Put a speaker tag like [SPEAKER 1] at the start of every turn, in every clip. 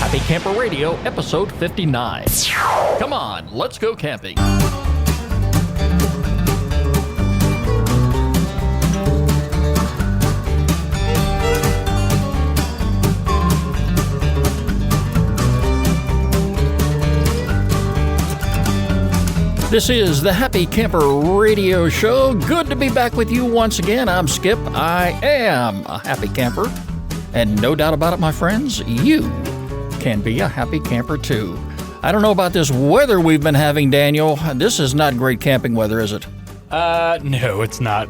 [SPEAKER 1] Happy Camper Radio, episode 59. Come on, let's go camping. This is the Happy Camper Radio Show. Good to be back with you once again. I'm Skip. I am a happy camper. And no doubt about it, my friends, you can be a happy camper too. I don't know about this weather we've been having, Daniel. This is not great camping weather, is it?
[SPEAKER 2] No, it's not.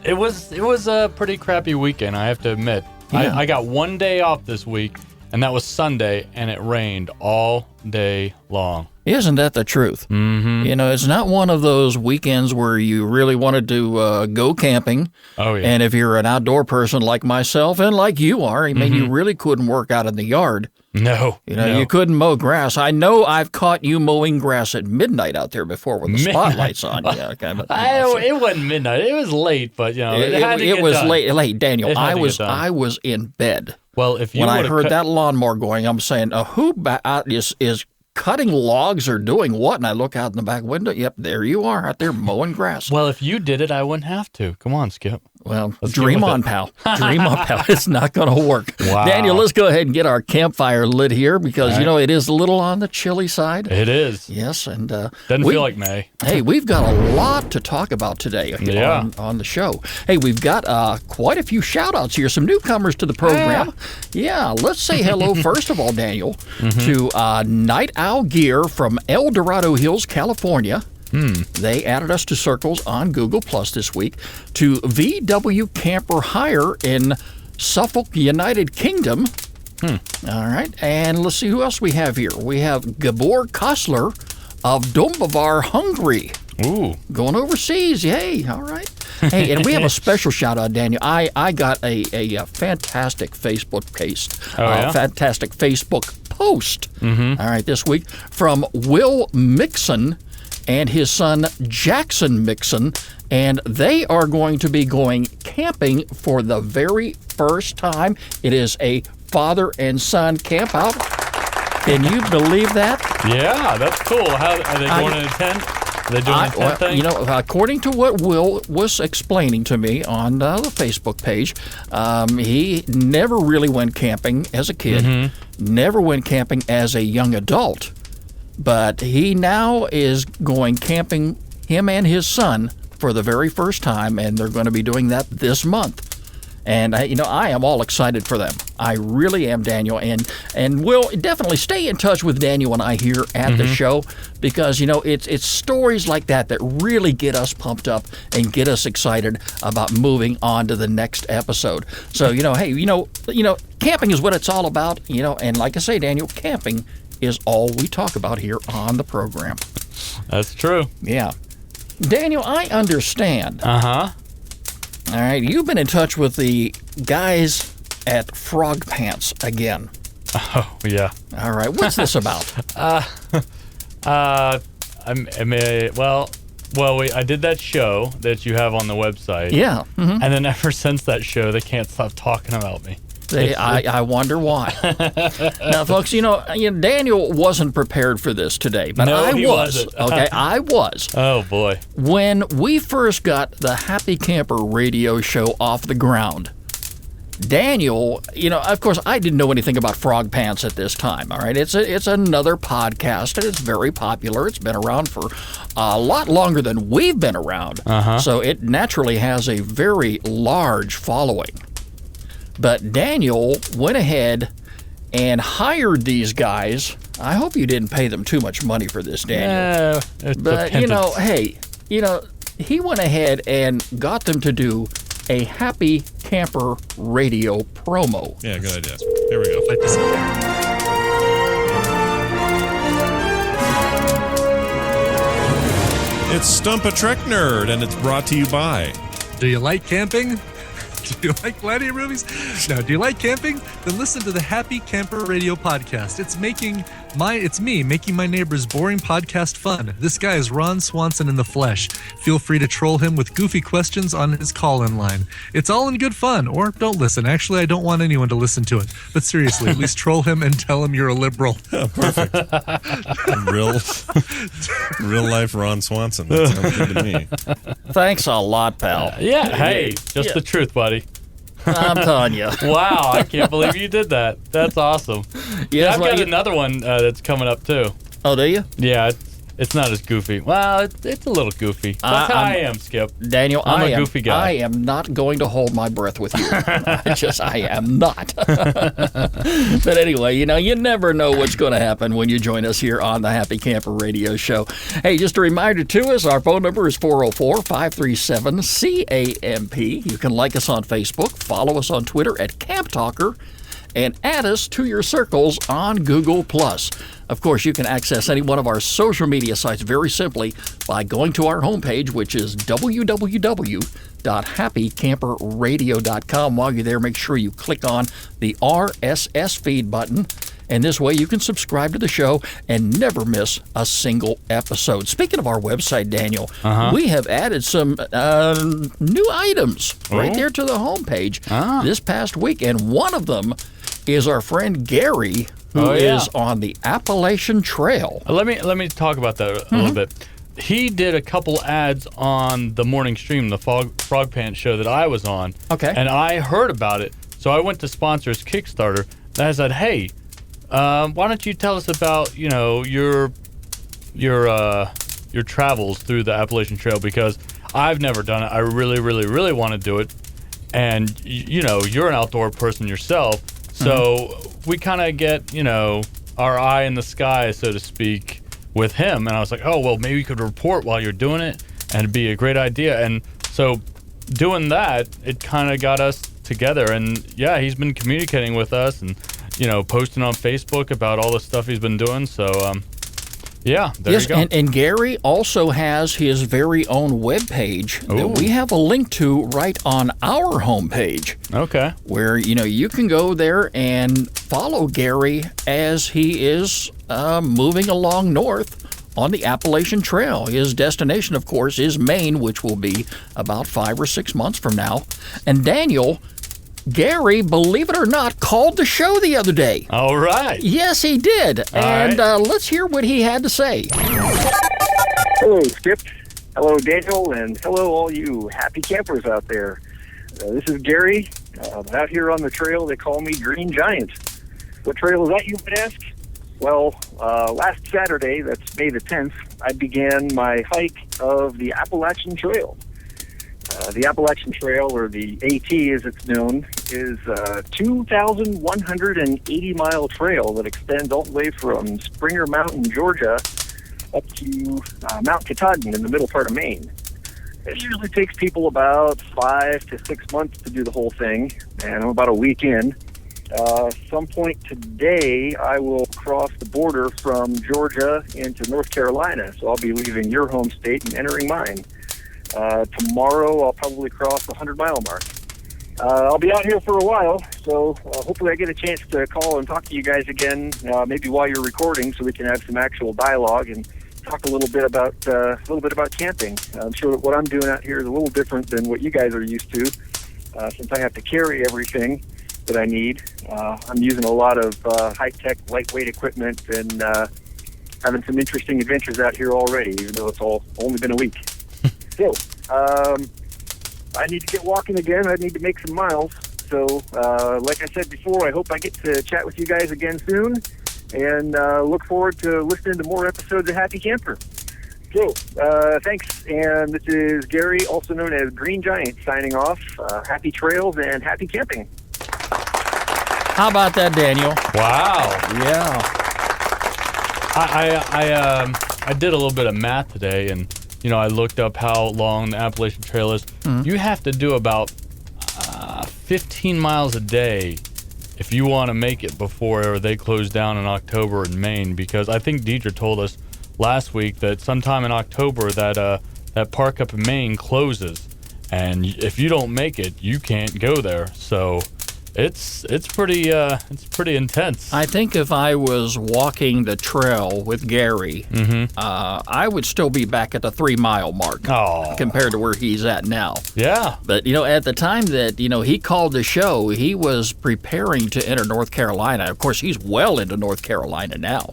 [SPEAKER 2] It was a pretty crappy weekend, I have to admit. Yeah. I got one day off this week, and that was Sunday, and it rained all day long.
[SPEAKER 1] Isn't that the truth?
[SPEAKER 2] Mm-hmm.
[SPEAKER 1] You know, it's not one of those weekends where you really wanted to go camping.
[SPEAKER 2] Oh, yeah.
[SPEAKER 1] And if you're an outdoor person like myself and like you are, I mean, you really couldn't work out in the yard.
[SPEAKER 2] No.
[SPEAKER 1] You know, you couldn't mow grass. I know I've caught you mowing grass at midnight out there before with the spotlights on. Yeah, okay, but,
[SPEAKER 2] it wasn't midnight. It was late, but, you know, it
[SPEAKER 1] was
[SPEAKER 2] done.
[SPEAKER 1] late, Daniel. I was in bed.
[SPEAKER 2] Well, if you
[SPEAKER 1] when I heard that lawnmower going, I'm saying, who is cutting logs or doing what? And I look out in the back window. Yep, there you are out there mowing grass.
[SPEAKER 2] Well, if you did it, I wouldn't have to. Come on, Skip.
[SPEAKER 1] Well, dream on, pal. Dream on, pal. It's not going to work.
[SPEAKER 2] Wow.
[SPEAKER 1] Daniel, let's go ahead and get our campfire lit here because, you know, it is a little on the chilly side.
[SPEAKER 2] It is.
[SPEAKER 1] Yes, and
[SPEAKER 2] doesn't feel like May.
[SPEAKER 1] Hey, we've got a lot to talk about today on the show. Hey, we've got quite a few shout-outs here, some newcomers to the program. Yeah, let's say hello, first of all, Daniel, to Night Owl Gear from El Dorado Hills, California. They added us to circles on Google Plus this week. To VW Camper Hire in Suffolk, United Kingdom. All right. And let's see who else we have here. We have Gabor Kostler of Dombovar, Hungary.
[SPEAKER 2] Ooh.
[SPEAKER 1] Going overseas. Yay. All right. Hey, and we have a special shout out, Daniel. I got a fantastic Facebook fantastic Facebook post. All right, this week from Will Mixon and his son Jackson Mixon, and they are going to be going camping for the very first time. It is a father and son camp out. Can you believe that?
[SPEAKER 2] Yeah, that's cool. How are they going in a tent? Are they doing a tent thing?
[SPEAKER 1] You know, according to what Will was explaining to me on the Facebook page, he never really went camping as a kid, never went camping as a young adult. But he now is going camping, him and his son, for the very first time, and they're going to be doing that this month. And, I am all excited for them. I really am, Daniel. And we'll definitely stay in touch with Daniel and I here at the show because, it's stories like that that really get us pumped up and get us excited about moving on to the next episode. So, hey, camping is what it's all about, and like I say, Daniel, camping is all we talk about here on the program.
[SPEAKER 2] That's true.
[SPEAKER 1] Yeah. Daniel, I understand.
[SPEAKER 2] Uh-huh.
[SPEAKER 1] All right, you've been in touch with the guys at Frog Pants again.
[SPEAKER 2] Oh, yeah.
[SPEAKER 1] All right, what's this about?
[SPEAKER 2] I did that show that you have on the website.
[SPEAKER 1] Yeah.
[SPEAKER 2] And then ever since that show, they can't stop talking about me.
[SPEAKER 1] I wonder why. Now, folks, Daniel wasn't prepared for this today, but
[SPEAKER 2] no,
[SPEAKER 1] I
[SPEAKER 2] he
[SPEAKER 1] was.
[SPEAKER 2] Wasn't.
[SPEAKER 1] Okay, I was.
[SPEAKER 2] Oh, boy.
[SPEAKER 1] When we first got the Happy Camper Radio Show off the ground, Daniel, of course, I didn't know anything about Frog Pants at this time, all right? It's another podcast, and it's very popular. It's been around for a lot longer than we've been around, so it naturally has a very large following. But Daniel went ahead and hired these guys. I hope you didn't pay them too much money for this, Daniel. But, he went ahead and got them to do a Happy Camper Radio promo.
[SPEAKER 3] Yeah, good idea. Here we go. It's Stump a Trek Nerd, and it's brought to you by...
[SPEAKER 4] Do you like camping? Do you like gladiator movies? No. Do you like camping? Then listen to the Happy Camper Radio podcast. It's making It's me making my neighbor's boring podcast fun. This guy is Ron Swanson in the flesh. Feel free to troll him with goofy questions on his call-in line. It's all in good fun, or don't listen. Actually, I don't want anyone to listen to it. But seriously, at least troll him and tell him you're a liberal.
[SPEAKER 3] Oh, perfect. Real life Ron Swanson. That sounds good to me.
[SPEAKER 1] Thanks a lot, pal.
[SPEAKER 2] Yeah, hey, just the truth, buddy.
[SPEAKER 1] I'm telling you.
[SPEAKER 2] Wow, I can't believe you did that. That's awesome.
[SPEAKER 1] Yeah,
[SPEAKER 2] I've got another one that's coming up, too.
[SPEAKER 1] Oh, do you?
[SPEAKER 2] Yeah, it's not as goofy. Well, it's a little goofy. That's how I am, Skip.
[SPEAKER 1] Daniel,
[SPEAKER 2] I'm a goofy guy.
[SPEAKER 1] I am not going to hold my breath with you. I am not. But anyway, you never know what's going to happen when you join us here on the Happy Camper Radio Show. Hey, just a reminder to us, our phone number is 404-537-CAMP. You can like us on Facebook, follow us on Twitter at Camp Talker, and add us to your circles on Google+. Of course, you can access any one of our social media sites very simply by going to our homepage, which is www.happycamperradio.com. While you're there, make sure you click on the RSS feed button, and this way you can subscribe to the show and never miss a single episode. Speaking of our website, Daniel, we have added some new items right there to the homepage this past week, and one of them is our friend Gary, who is on the Appalachian Trail.
[SPEAKER 2] Let me talk about that a little bit. He did a couple ads on the morning stream, the Frog Pants show that I was on.
[SPEAKER 1] Okay.
[SPEAKER 2] And I heard about it, so I went to sponsor his Kickstarter. And I said, hey, why don't you tell us about your travels through the Appalachian Trail, because I've never done it. I really, really, really want to do it, and you're an outdoor person yourself. So we kind of get, our eye in the sky, so to speak, with him. And I was like, oh, well, maybe you could report while you're doing it, and it'd be a great idea. And so doing that, it kind of got us together. And, yeah, he's been communicating with us and, posting on Facebook about all the stuff he's been doing. So, yeah, there you go.
[SPEAKER 1] And Gary also has his very own webpage that we have a link to right on our homepage.
[SPEAKER 2] Okay.
[SPEAKER 1] Where, you can go there and follow Gary as he is moving along north on the Appalachian Trail. His destination, of course, is Maine, which will be about 5 or 6 months from now. And Daniel, Gary, believe it or not, called the show the other day.
[SPEAKER 2] All right.
[SPEAKER 1] Yes, he did.
[SPEAKER 2] All
[SPEAKER 1] let's hear what he had to say.
[SPEAKER 5] Hello, Skip. Hello, Daniel, and hello, all you happy campers out there. This is Gary. Out here on the trail, they call me Green Giant. What trail is that, you would ask? Well, last Saturday, that's May the 10th, I began my hike of the Appalachian Trail. The Appalachian Trail, or the AT as it's known, is a 2,180-mile trail that extends all the way from Springer Mountain, Georgia, up to Mount Katahdin in the middle part of Maine. It usually takes people about 5 to 6 months to do the whole thing, and I'm about a week in. Some point today, I will cross the border from Georgia into North Carolina, so I'll be leaving your home state and entering mine. Tomorrow, I'll probably cross the 100-mile mark. I'll be out here for a while, so hopefully I get a chance to call and talk to you guys again, maybe while you're recording, so we can have some actual dialogue and talk a little bit about camping. I'm sure that what I'm doing out here is a little different than what you guys are used to, since I have to carry everything that I need. I'm using a lot of high-tech, lightweight equipment, and having some interesting adventures out here already, even though it's only been a week. So, I need to get walking again. I need to make some miles. So, like I said before, I hope I get to chat with you guys again soon, and look forward to listening to more episodes of Happy Camper. So, thanks. And this is Gary, also known as Green Giant, signing off. Happy trails and happy camping.
[SPEAKER 1] How about that, Daniel?
[SPEAKER 2] Wow.
[SPEAKER 1] Yeah.
[SPEAKER 2] I did a little bit of math today, and I looked up how long the Appalachian Trail is. You have to do about 15 miles a day if you want to make it before they close down in October in Maine, because I think Deidre told us last week that sometime in October that park up in Maine closes, and if you don't make it, you can't go there. So it's pretty intense.
[SPEAKER 1] I think if I was walking the trail with Gary, I would still be back at the 3-mile mark compared to where he's at now.
[SPEAKER 2] Yeah.
[SPEAKER 1] But, at the time that, he called the show, he was preparing to enter North Carolina. Of course, he's well into North Carolina now.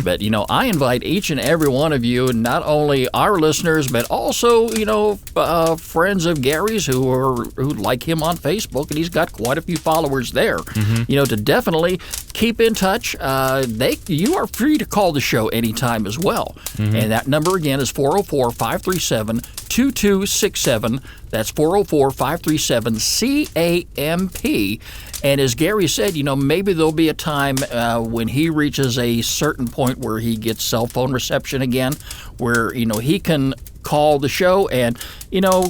[SPEAKER 1] But, I invite each and every one of you, not only our listeners, but also, friends of Gary's who like him on Facebook, and he's got quite a few followers there. To definitely keep in touch. You are free to call the show anytime as well. And that number again is 404-537-2267. That's 404-537-CAMP. And as Gary said, maybe there'll be a time when he reaches a certain point where he gets cell phone reception again, where, he can call the show and,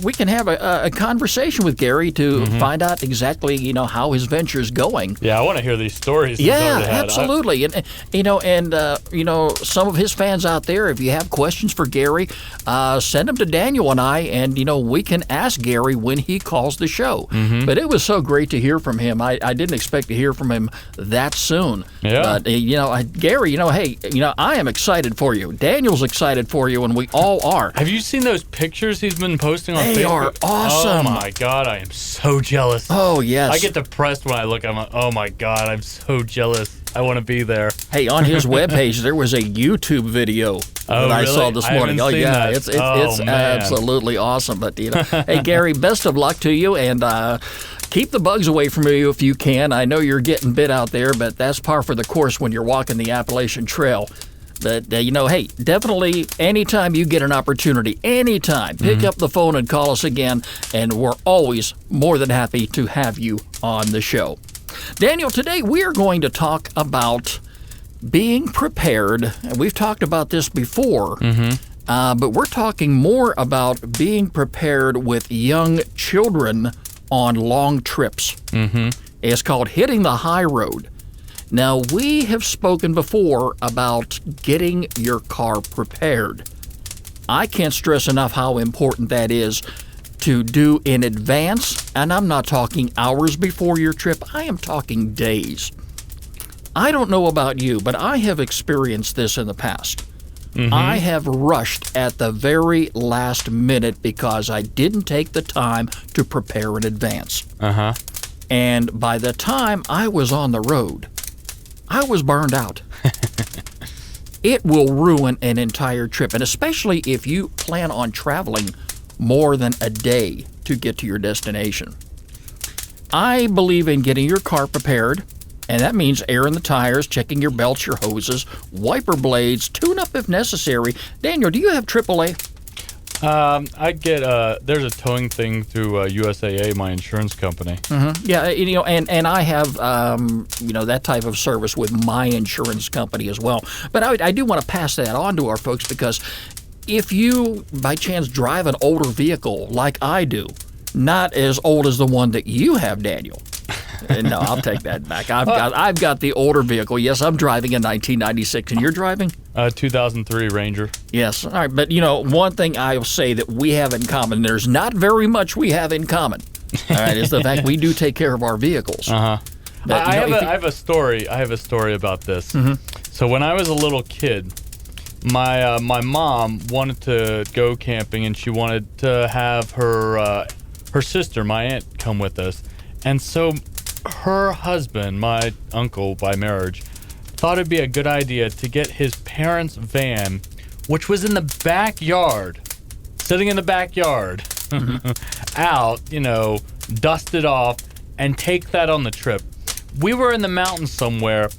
[SPEAKER 1] we can have a conversation with Gary to find out exactly, how his venture's going.
[SPEAKER 2] Yeah, I want to hear these stories.
[SPEAKER 1] Yeah, absolutely. And some of his fans out there, if you have questions for Gary, send them to Daniel and I, and, we can ask Gary when he calls the show. But it was so great to hear from him. I didn't expect to hear from him that soon. Yeah. But, Gary, hey, I am excited for you. Daniel's excited for you, and we all are.
[SPEAKER 2] Have you seen those pictures he's been posting on Facebook?
[SPEAKER 1] They are awesome.
[SPEAKER 2] Oh, my God, I am so jealous.
[SPEAKER 1] Oh, yes.
[SPEAKER 2] I get depressed when I look. I'm like, oh, my God, I'm so jealous. I want to be there.
[SPEAKER 1] Hey, on his webpage, there was a YouTube video that I saw this morning. It's absolutely awesome. But, hey, Gary, best of luck to you, and keep the bugs away from you if you can. I know you're getting bit out there, but that's par for the course when you're walking the Appalachian Trail. But, hey, definitely anytime you get an opportunity, anytime, pick up the phone and call us again, and we're always more than happy to have you on the show. Daniel, today we are going to talk about being prepared. And we've talked about this before, but we're talking more about being prepared with young children on long trips. It's called hitting the high road. Now, we have spoken before about getting your car prepared. I can't stress enough how important that is to do in advance, and I'm not talking hours before your trip. I am talking days. I don't know about you, but I have experienced this in the past. I have rushed at the very last minute because I didn't take the time to prepare in advance. And by the time I was on the road, I was burned out. It will ruin an entire trip, and especially if you plan on traveling more than a day to get to your destination. I believe in getting your car prepared, and that means airing the tires, checking your belts, your hoses, wiper blades, tune up if necessary. Daniel, do you have AAA?
[SPEAKER 2] I get there's a towing thing through USAA, my insurance company.
[SPEAKER 1] Yeah, and I have that type of service with my insurance company as well. But I do want to pass that on to our folks, because if you by chance drive an older vehicle like I do, not as old as the one that you have, Daniel. No, I'll take that back. I've got the older vehicle. Yes, I'm driving a 1996, and you're driving?
[SPEAKER 2] 2003 Ranger.
[SPEAKER 1] Yes. All right. But, one thing I'll say that we have in common, there's not very much we have in common, all right, is the fact we do take care of our vehicles.
[SPEAKER 2] But, I have a story. I have a story about this. So when I was a little kid, my mom wanted to go camping, and she wanted to have her sister, my aunt, come with us. And so her husband, my uncle by marriage, thought it'd be a good idea to get his parents' van, which was in the backyard, sitting in the backyard, out, dust it off, and take that on the trip. We were in the mountains somewhere,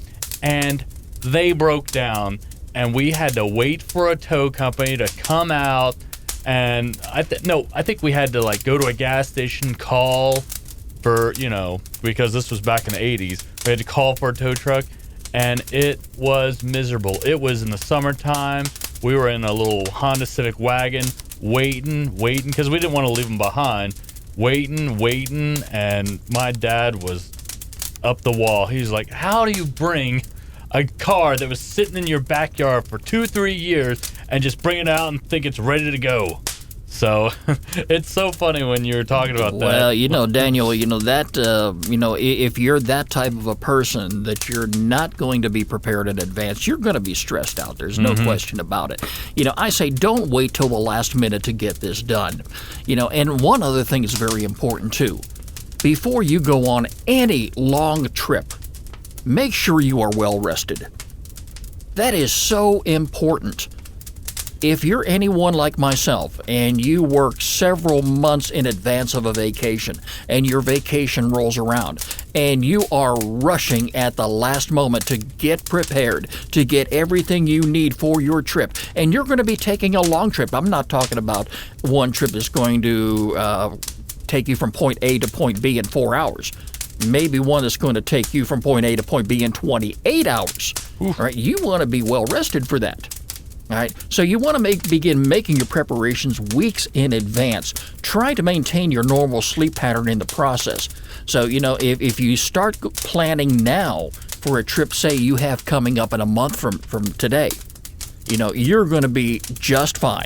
[SPEAKER 2] and they broke down, and we had to wait for a tow company to come out, and I think we had to go to a gas station, call for, because this was back in the 80s. We had to call for a tow truck, and it was miserable. It was in the summertime. We were in a little Honda Civic wagon, waiting, because we didn't want to leave them behind. Waiting, and my dad was up the wall. He was like, how do you bring a car that was sitting in your backyard for 2-3 years and just bring it out and think it's ready to go? So it's so funny when you're talking about that.
[SPEAKER 1] Well, Daniel, that, if you're that type of a person that you're not going to be prepared in advance, you're going to be stressed out. There's no question about it. I say don't wait till the last minute to get this done. And one other thing is very important too. Before you go on any long trip, make sure you are well rested. That is so important. If you're anyone like myself and you work several months in advance of a vacation and your vacation rolls around and you are rushing at the last moment to get prepared, to get everything you need for your trip, and you're going to be taking a long trip. I'm not talking about one trip that's going to take you from point A to point B in 4 hours. Maybe one that's going to take you from point A to point B in 28 hours. All right, you want to be well rested for that. All right, so you want to begin making your preparations weeks in advance. Try to maintain your normal sleep pattern in the process. So, if you start planning now for a trip, say you have coming up in a month from today, you're going to be just fine.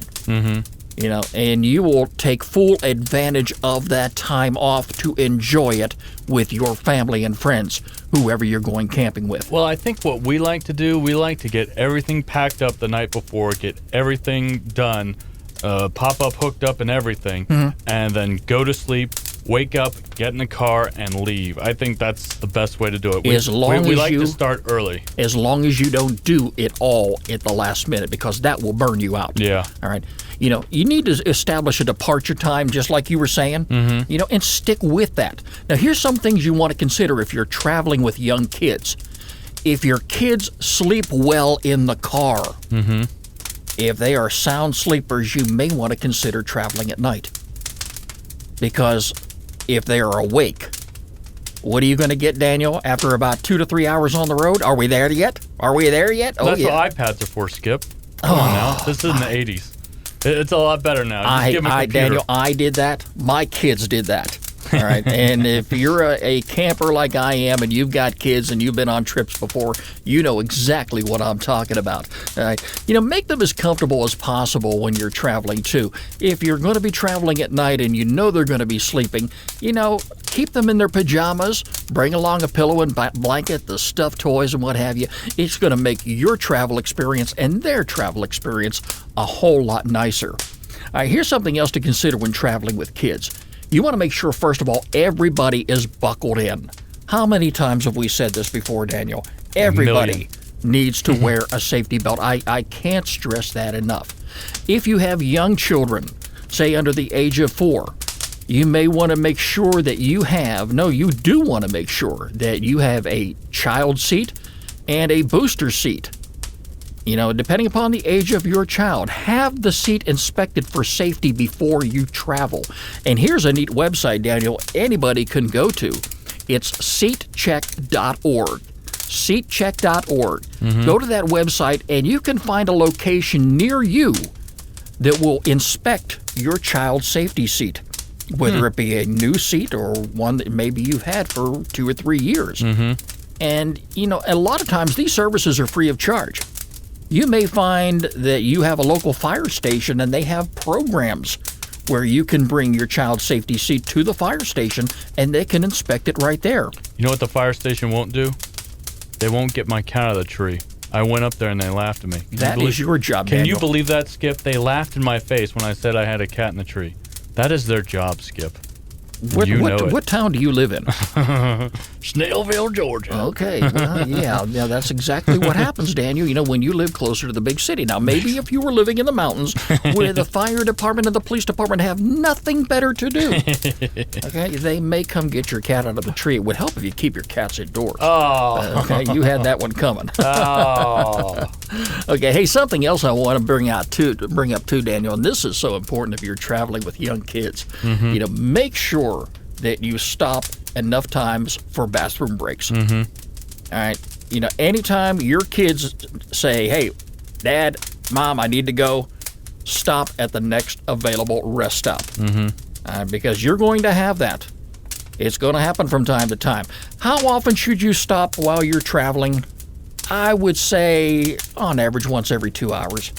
[SPEAKER 1] And you will take full advantage of that time off to enjoy it with your family and friends, whoever you're going camping with.
[SPEAKER 2] Well, I think what we like to do, we like to get everything packed up the night before, get everything done, pop up, hooked up and everything, and then go to sleep, wake up, get in the car, and leave. I think that's the best way to do it. We like to start early.
[SPEAKER 1] As long as you don't do it all at the last minute, because that will burn you out.
[SPEAKER 2] Yeah.
[SPEAKER 1] All right. You need to establish a departure time, just like you were saying, and stick with that. Now, here's some things you want to consider if you're traveling with young kids. If your kids sleep well in the car, if they are sound sleepers, you may want to consider traveling at night. Because if they are awake, what are you going to get, Daniel, after about 2 to 3 hours on the road? Are we there yet? Oh,
[SPEAKER 2] That's
[SPEAKER 1] yeah.
[SPEAKER 2] what iPads are for, Skip. Come on now. This is in the 80s. It's a lot better now. Just give me a computer.
[SPEAKER 1] Daniel, I did that. My kids did that. All right. And if you're a camper like I am and you've got kids and you've been on trips before, you know exactly what I'm talking about. All right. Make them as comfortable as possible when you're traveling too. If you're going to be traveling at night and you know they're going to be sleeping, keep them in their pajamas, bring along a pillow and blanket, the stuffed toys and what have you. It's going to make your travel experience and their travel experience a whole lot nicer. All right, here's something else to consider when traveling with kids. You want to make sure, first of all, everybody is buckled in. How many times have we said this before, Daniel? Everybody needs to wear a safety belt. I can't stress that enough. If you have young children, say under the age of 4, you may want to make sure that you do want to make sure that you have a child seat and a booster seat. Depending upon the age of your child, have the seat inspected for safety before you travel. And here's a neat website, Daniel, anybody can go to. It's seatcheck.org. Seatcheck.org. Go to that website and you can find a location near you that will inspect your child's safety seat, whether it be a new seat or one that maybe you've had for 2 or 3 years. And, a lot of times these services are free of charge. You may find that you have a local fire station and they have programs where you can bring your child safety seat to the fire station and they can inspect it right there.
[SPEAKER 2] You know what the fire station won't do? They won't get my cat out of the tree. I went up there and they laughed at me.
[SPEAKER 1] That is your job,
[SPEAKER 2] Can
[SPEAKER 1] Daniel.
[SPEAKER 2] you believe that, Skip? They laughed in my face when I said I had a cat in the tree. That is their job, Skip.
[SPEAKER 1] What town do you live in?
[SPEAKER 2] Snellville, Georgia.
[SPEAKER 1] Okay, well, yeah, that's exactly what happens, Daniel, when you live closer to the big city. Now, maybe if you were living in the mountains where the fire department and the police department have nothing better to do, okay, they may come get your cat out of the tree. It would help if you keep your cats indoors.
[SPEAKER 2] Oh.
[SPEAKER 1] Okay, you had that one coming.
[SPEAKER 2] Oh.
[SPEAKER 1] Okay, hey, something else I want to bring up too, Daniel, and this is so important if you're traveling with young kids. Make sure that you stop enough times for bathroom breaks. All right, anytime your kids say, "Hey, Dad, Mom, I need to go," stop at the next available rest stop. Because you're going to have that. It's going to happen from time to time. How often should you stop while you're traveling? I would say, on average, once every 2 hours.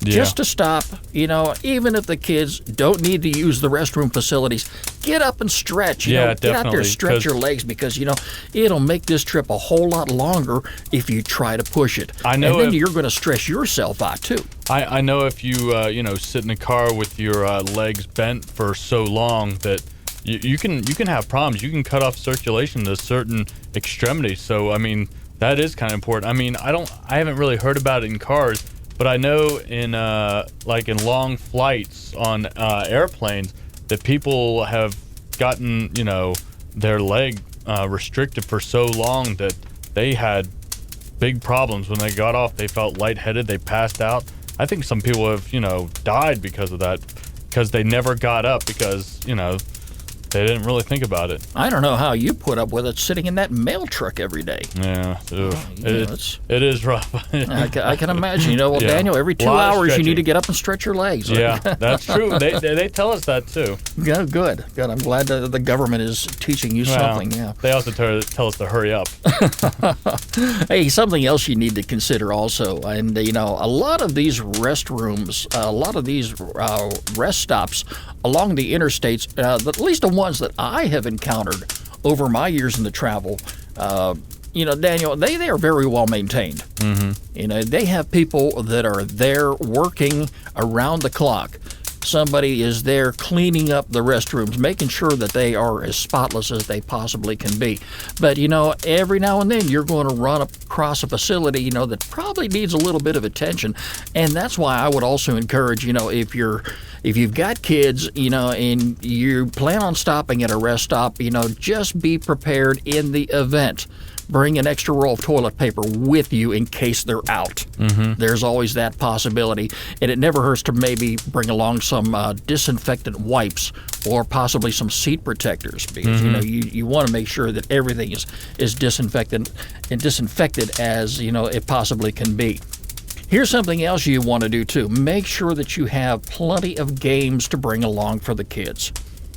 [SPEAKER 1] just to stop, even if the kids don't need to use the restroom facilities, get up and stretch. Get out there, stretch your legs, because, it'll make this trip a whole lot longer if you try to push it.
[SPEAKER 2] I know,
[SPEAKER 1] and then you're going to stress yourself out, too.
[SPEAKER 2] I know if you, sit in a car with your legs bent for so long that you can have problems. You can cut off circulation to certain extremities. So, I mean, that is kind of important. I mean, I haven't really heard about it in cars, but I know in in long flights on airplanes that people have gotten, their leg restricted for so long that they had big problems. When they got off, they felt lightheaded, they passed out. I think some people have, died because of that, because they never got up because, they didn't really think about it.
[SPEAKER 1] I don't know how you put up with it sitting in that mail truck every day.
[SPEAKER 2] Yeah, it is rough.
[SPEAKER 1] I can imagine. Daniel, every 2 hours you need to get up and stretch your legs.
[SPEAKER 2] Yeah, that's true. They tell us that too.
[SPEAKER 1] Yeah, good. I'm glad that the government is teaching you something. Yeah.
[SPEAKER 2] They also tell us to hurry up.
[SPEAKER 1] Hey, something else you need to consider also, and a lot of these restrooms, a lot of these rest stops along the interstates, at least the ones that I have encountered over my years in the travel, Daniel, they are very well maintained. Mm-hmm. They have people that are there working around the clock. Somebody is there cleaning up the restrooms, making sure that they are as spotless as they possibly can be. But, every now and then you're going to run across a facility, that probably needs a little bit of attention. And that's why I would also encourage, if you've got kids, and you plan on stopping at a rest stop, just be prepared in the event. Bring an extra roll of toilet paper with you in case they're out. Mm-hmm. There's always that possibility. And it never hurts to maybe bring along some disinfectant wipes or possibly some seat protectors, because you want to make sure that everything is disinfected as it possibly can be. Here's something else you want to do too. Make sure that you have plenty of games to bring along for the kids.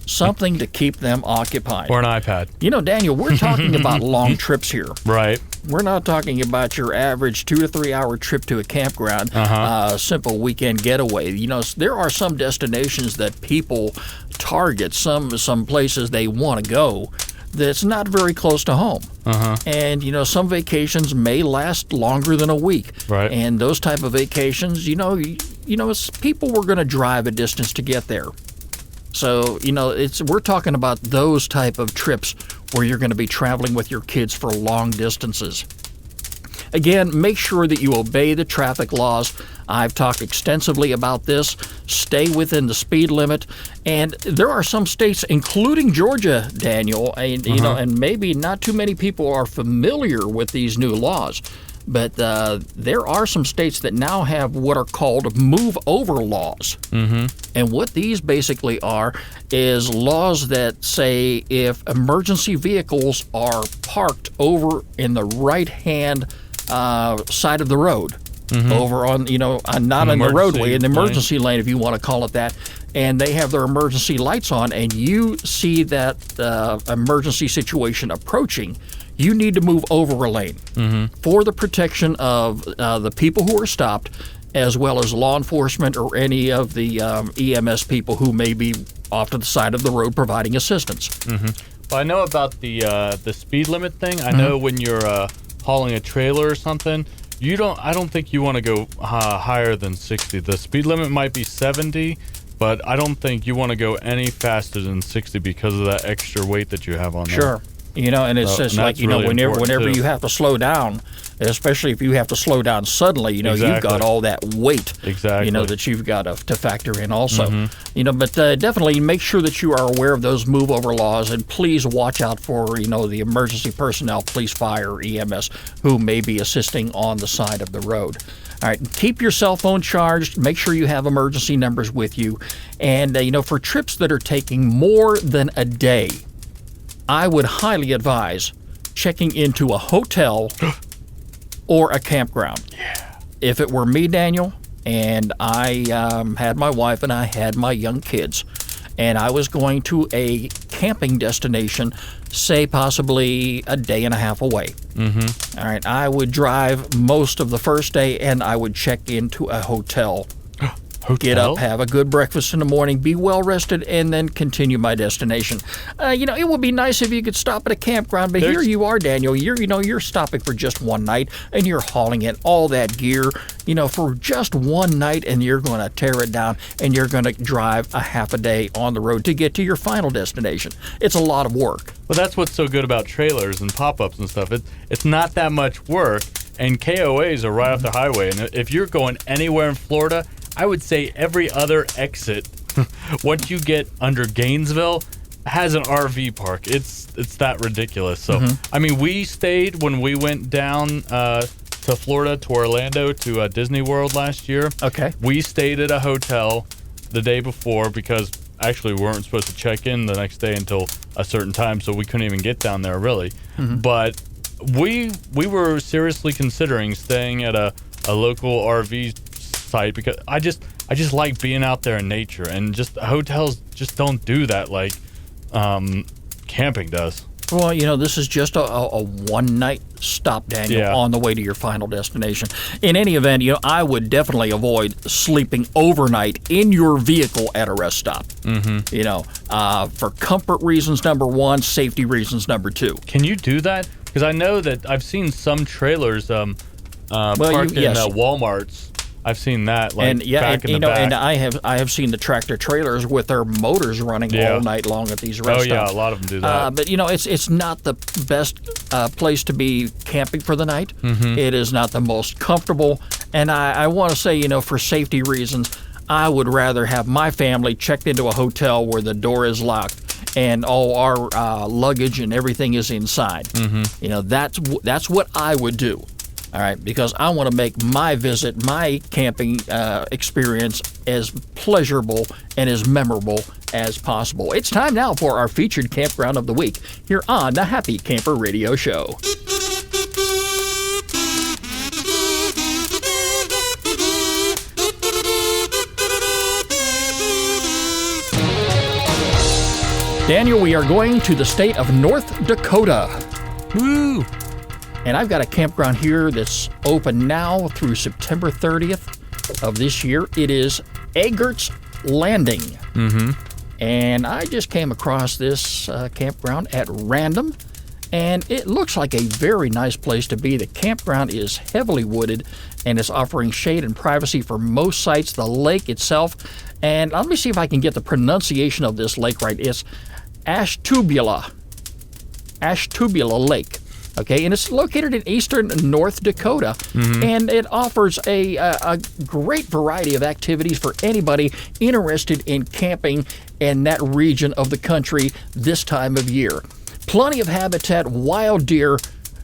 [SPEAKER 1] Something to keep them occupied.
[SPEAKER 2] Or an iPad.
[SPEAKER 1] Daniel, we're talking about long trips here.
[SPEAKER 2] Right.
[SPEAKER 1] We're not talking about your average 2 to 3 hour trip to a campground, simple weekend getaway. There are some destinations that people target, some places they want to go that's not very close to home. And, some vacations may last longer than a week.
[SPEAKER 2] Right.
[SPEAKER 1] And those type of vacations, it's people were going to drive a distance to get there. So, we're talking about those type of trips where you're going to be traveling with your kids for long distances. Again, make sure that you obey the traffic laws. I've talked extensively about this. Stay within the speed limit. And there are some states, including Georgia, Daniel, and, and maybe not too many people are familiar with these new laws. But there are some states that now have what are called move-over laws. Mm-hmm. And what these basically are is laws that say if emergency vehicles are parked over in the right-hand side of the road, over on, not in the roadway, in the emergency lane, if you want to call it that, and they have their emergency lights on, and you see that emergency situation approaching, you need to move over a lane for the protection of the people who are stopped, as well as law enforcement or any of the EMS people who may be off to the side of the road providing assistance.
[SPEAKER 2] Well, I know about the speed limit thing. I know when you're hauling a trailer or something, I don't think you want to go higher than 60. The speed limit might be 70, but I don't think you want to go any faster than 60 because of that extra weight that you have on there.
[SPEAKER 1] Sure. And it's just like,
[SPEAKER 2] really
[SPEAKER 1] whenever you have to slow down, especially if you have to slow down suddenly, you've got all that weight, that you've got to factor in also. But definitely make sure that you are aware of those move-over laws, and please watch out for, the emergency personnel, police, fire, EMS, who may be assisting on the side of the road. All right, keep your cell phone charged. Make sure you have emergency numbers with you. And, for trips that are taking more than a day, I would highly advise checking into a hotel or a campground.
[SPEAKER 2] Yeah.
[SPEAKER 1] If it were me, Daniel, and I had my wife and I had my young kids, and I was going to a camping destination, say possibly a day and a half away. All right, I would drive most of the first day, and I would check into a hotel Get up, have a good breakfast in the morning, be well rested, and then continue my destination. It would be nice if you could stop at a campground, but here you are, Daniel. You're stopping for just one night, and you're hauling in all that gear, for just one night, and you're going to tear it down, and you're going to drive a half a day on the road to get to your final destination. It's a lot of work.
[SPEAKER 2] Well, that's what's so good about trailers and pop-ups and stuff. It's not that much work, and KOAs are right off the highway. And if you're going anywhere in Florida, I would say every other exit, once you get under Gainesville, has an RV park. It's that ridiculous. So, we stayed when we went down to Florida, to Orlando, to Disney World last year.
[SPEAKER 1] Okay.
[SPEAKER 2] We stayed at a hotel the day before because actually we weren't supposed to check in the next day until a certain time, so we couldn't even get down there really. But we were seriously considering staying at a local RV site because I just like being out there in nature, and just hotels just don't do that like camping does.
[SPEAKER 1] Well, this is just a one-night stop, Daniel, on the way to your final destination. In any event, I would definitely avoid sleeping overnight in your vehicle at a rest stop. For comfort reasons, number one, safety reasons, number two.
[SPEAKER 2] Can you do that? Because I know that I've seen some trailers parked in Walmarts. I've seen that, back in the back.
[SPEAKER 1] And I have seen the tractor trailers with their motors running all night long at these rest stops.
[SPEAKER 2] A lot of them do that.
[SPEAKER 1] But it's not the best place to be camping for the night. It is not the most comfortable, and I want to say, for safety reasons, I would rather have my family checked into a hotel where the door is locked and all our luggage and everything is inside. That's what I would do. All right, because I want to make my visit, my camping experience as pleasurable and as memorable as possible. It's time now for our featured campground of the week here on the Happy Camper Radio Show. Daniel, we are going to the state of North Dakota.
[SPEAKER 2] Woo!
[SPEAKER 1] And I've got a campground here that's open now through September 30th of this year. It is Eggert's Landing. And I just came across this campground at random, and it looks like a very nice place to be. The campground is heavily wooded, and it's offering shade and privacy for most sites. The lake itself, and let me see if I can get the pronunciation of this lake right. It's Ashtubula Lake. Okay, and it's located in eastern North Dakota, and it offers a great variety of activities for anybody interested in camping in that region of the country this time of year. Plenty of habitat, wild deer,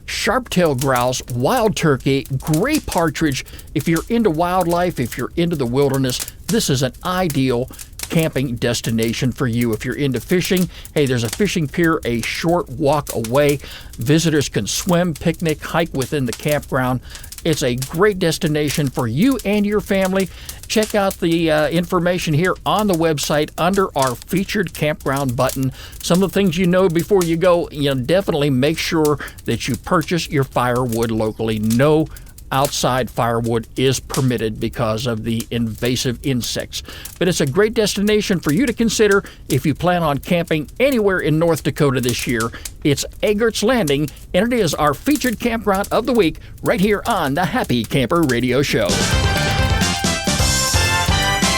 [SPEAKER 1] sharp-tailed grouse, wild turkey, gray partridge. If you're into wildlife, if you're into the wilderness, this is an ideal camping destination for you. If you're into fishing, hey, there's a fishing pier a short walk away. Visitors can swim, picnic, hike within the campground. It's a great destination for you and your family. Check out the information here on the website under our featured campground button. Some of the things you know before you go, definitely make sure that you purchase your firewood locally. No outside firewood is permitted because of the invasive insects. But it's a great destination for you to consider if you plan on camping anywhere in North Dakota this year. It's Eggert's Landing, and it is our featured campground of the week right here on the Happy Camper Radio Show.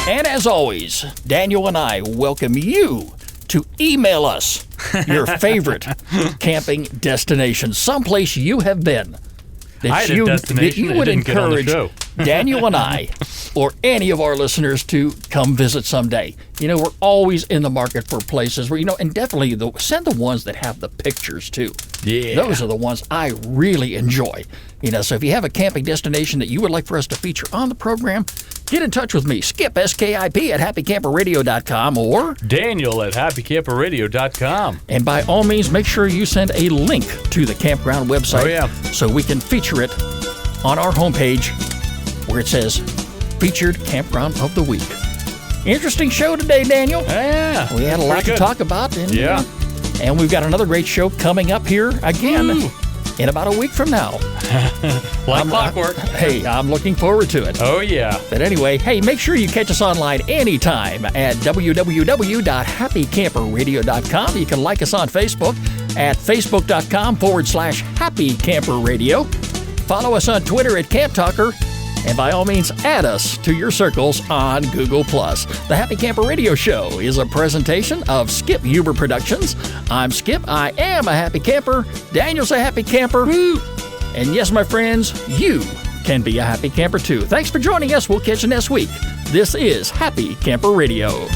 [SPEAKER 1] And as always, Daniel and I welcome you to email us your favorite camping destination, someplace you have been. That you would encourage Daniel and I or any of our listeners to come visit someday. We're always in the market for places where, and definitely send the ones that have the pictures too. Yeah. Those are the ones I really enjoy. So if you have a camping destination that you would like for us to feature on the program, get in touch with me. Skip, SKIP, at happycamperradio.com or
[SPEAKER 2] Daniel at happycamperradio.com.
[SPEAKER 1] And by all means, make sure you send a link to the campground website so we can feature it on our homepage where it says Featured Campground of the Week. Interesting show today, Daniel.
[SPEAKER 2] Yeah.
[SPEAKER 1] We had a lot to talk about. And we've got another great show coming up here again. in about a week from now.
[SPEAKER 2] Like clockwork.
[SPEAKER 1] Hey, I'm looking forward to it.
[SPEAKER 2] Oh, yeah.
[SPEAKER 1] But anyway, hey, make sure you catch us online anytime at www.happycamperradio.com. You can like us on Facebook at facebook.com/happycamperradio. Follow us on Twitter at Camp Talker. And by all means, add us to your circles on Google+. The Happy Camper Radio Show is a presentation of Skip Huber Productions. I'm Skip. I am a happy camper. Daniel's a happy camper. Woo! And yes, my friends, you can be a happy camper too. Thanks for joining us. We'll catch you next week. This is Happy Camper Radio.